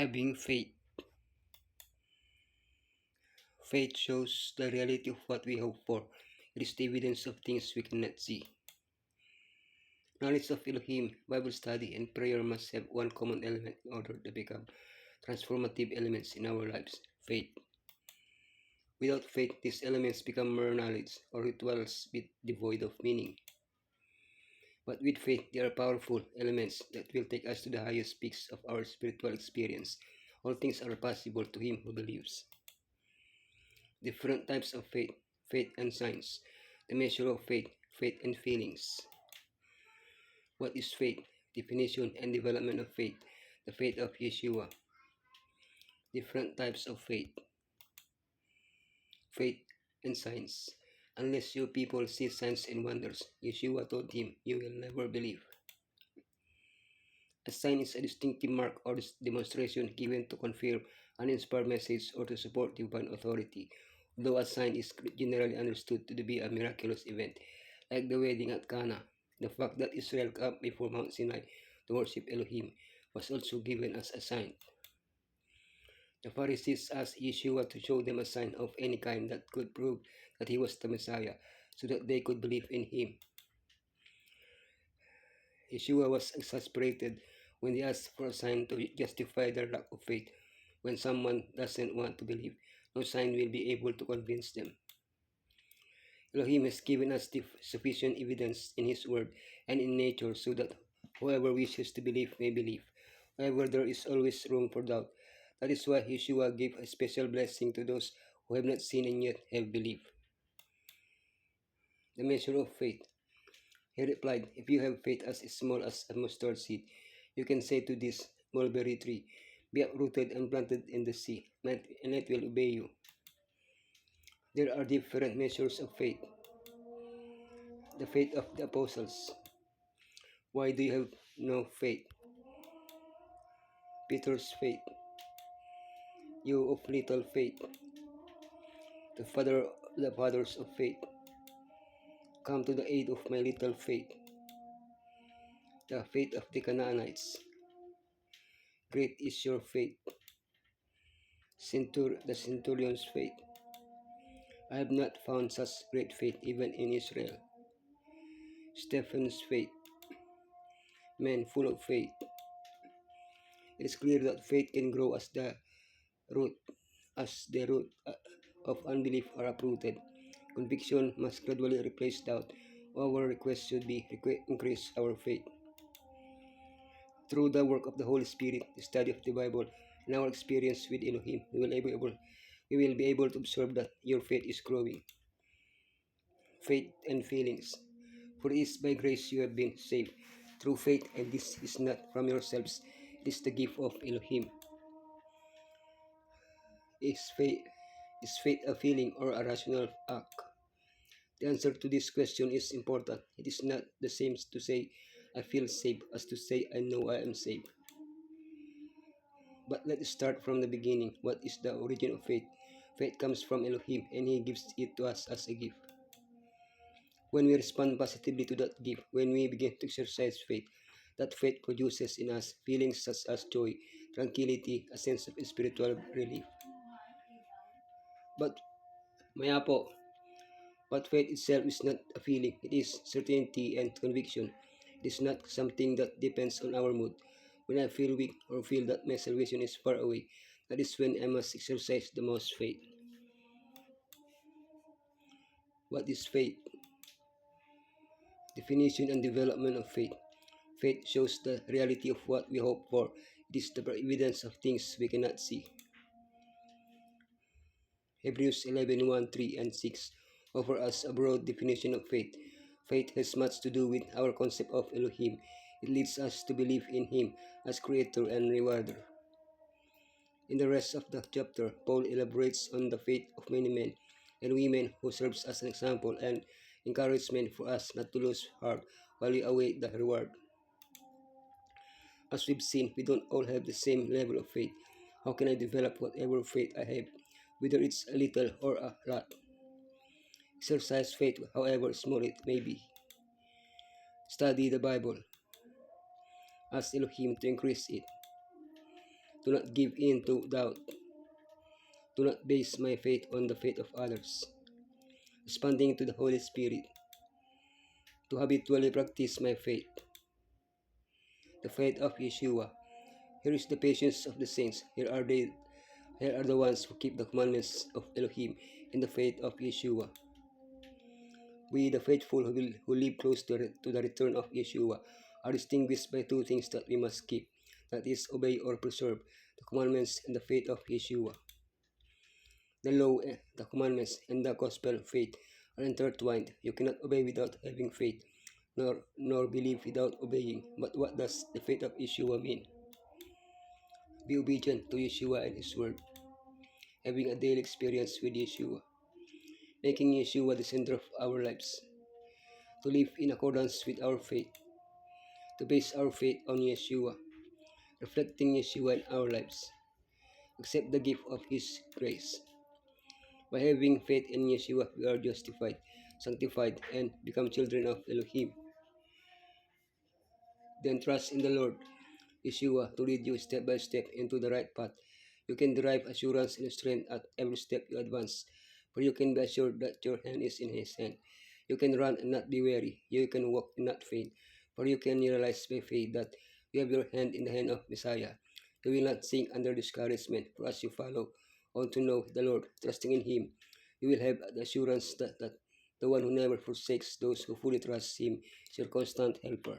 Having faith. Faith shows the reality of what we hope for. It is the evidence of things we cannot see. Knowledge of Elohim, Bible study, and prayer must have one common element in order to become transformative elements in our lives: faith. Without faith, these elements become mere knowledge or rituals devoid of meaning. But with faith, they are powerful elements that will take us to the highest peaks of our spiritual experience. All things are possible to him who believes. Different types of faith, faith and science. The measure of faith, faith and feelings. What is faith? Definition and development of faith. The faith of Yeshua. Different types of faith, faith and signs. Unless you people see signs and wonders, Yeshua told him, you will never believe. A sign is a distinctive mark or demonstration given to confirm an inspired message or to support divine authority, though a sign is generally understood to be a miraculous event, like the wedding at Cana. The fact that Israel camped before Mount Sinai to worship Elohim was also given as a sign. The Pharisees asked Yeshua to show them a sign of any kind that could prove that he was the Messiah, so that they could believe in him. Yeshua was exasperated when they asked for a sign to justify their lack of faith. When someone doesn't want to believe, no sign will be able to convince them. Elohim has given us sufficient evidence in his word and in nature so that whoever wishes to believe may believe. However, there is always room for doubt. That is why Yeshua gave a special blessing to those who have not seen and yet have believed. The measure of faith. He replied, if you have faith as small as a mustard seed, you can say to this mulberry tree, be uprooted and planted in the sea, and it will obey you. There are different measures of faith. The faith of the apostles. Why do you have no faith? Peter's faith. You of little faith. The fathers of faith. Come to the aid of my little faith. The faith of the Canaanites. Great is your faith. The centurion's faith. I have not found such great faith even in Israel. Stephen's faith. Men full of faith. It is clear that faith can grow root, as the root of unbelief are uprooted. Conviction must gradually replace doubt. Our request should be increase our faith. Through the work of the Holy Spirit, the study of the Bible, and our experience with Elohim, we will be able to observe that your faith is growing. Faith and feelings. For it is by grace you have been saved, through faith, and this is not from yourselves, it is the gift of Elohim. Is faith a feeling or a rational act? The answer to this question is important. It is not the same to say I feel saved as to say I know I am saved. But let's start from the beginning. What is the origin of faith? Faith comes from Elohim and he gives it to us as a gift. When we respond positively to that gift, when we begin to exercise faith, that faith produces in us feelings such as joy, tranquility, a sense of spiritual relief. But faith itself is not a feeling, it is certainty and conviction. It is not something that depends on our mood. When I feel weak or feel that my salvation is far away, that is when I must exercise the most faith. What is faith? Definition and development of faith. Faith shows the reality of what we hope for. It is the evidence of things we cannot see. Hebrews 11:1, 3, and 6 offer us a broad definition of faith. Faith has much to do with our concept of Elohim. It leads us to believe in Him as Creator and Rewarder. In the rest of the chapter, Paul elaborates on the faith of many men and women who serves as an example and encouragement for us not to lose heart while we await the reward. As we've seen, we don't all have the same level of faith. How can I develop whatever faith I have, whether it's a little or a lot? Exercise faith, however small it may be. Study the Bible. Ask Elohim to increase it. Do not give in to doubt. Do not base my faith on the faith of others. Responding to the Holy Spirit. To habitually practice my faith. The faith of Yeshua. Here is the patience of the saints. Here are the ones who keep the commandments of Elohim in the faith of Yeshua. We, the faithful who live close to the return of Yeshua, are distinguished by two things that we must keep, that is, obey or preserve the commandments and the faith of Yeshua. The law, the commandments, and the gospel faith are intertwined. You cannot obey without having faith, nor believe without obeying. But what does the faith of Yeshua mean? Be obedient to Yeshua and His word, having a daily experience with Yeshua, making Yeshua the center of our lives, to live in accordance with our faith, to base our faith on Yeshua, reflecting Yeshua in our lives, accept the gift of His grace. By having faith in Yeshua, we are justified, sanctified, and become children of Elohim. Then trust in the Lord, Yeshua, to lead you step by step into the right path. You can derive assurance and strength at every step you advance, for you can be assured that your hand is in His hand. You can run and not be weary. You can walk and not faint, for you can realize by faith that you have your hand in the hand of Messiah. You will not sink under discouragement, for as you follow on to know the Lord, trusting in Him, you will have the assurance that the one who never forsakes those who fully trust Him is your constant helper.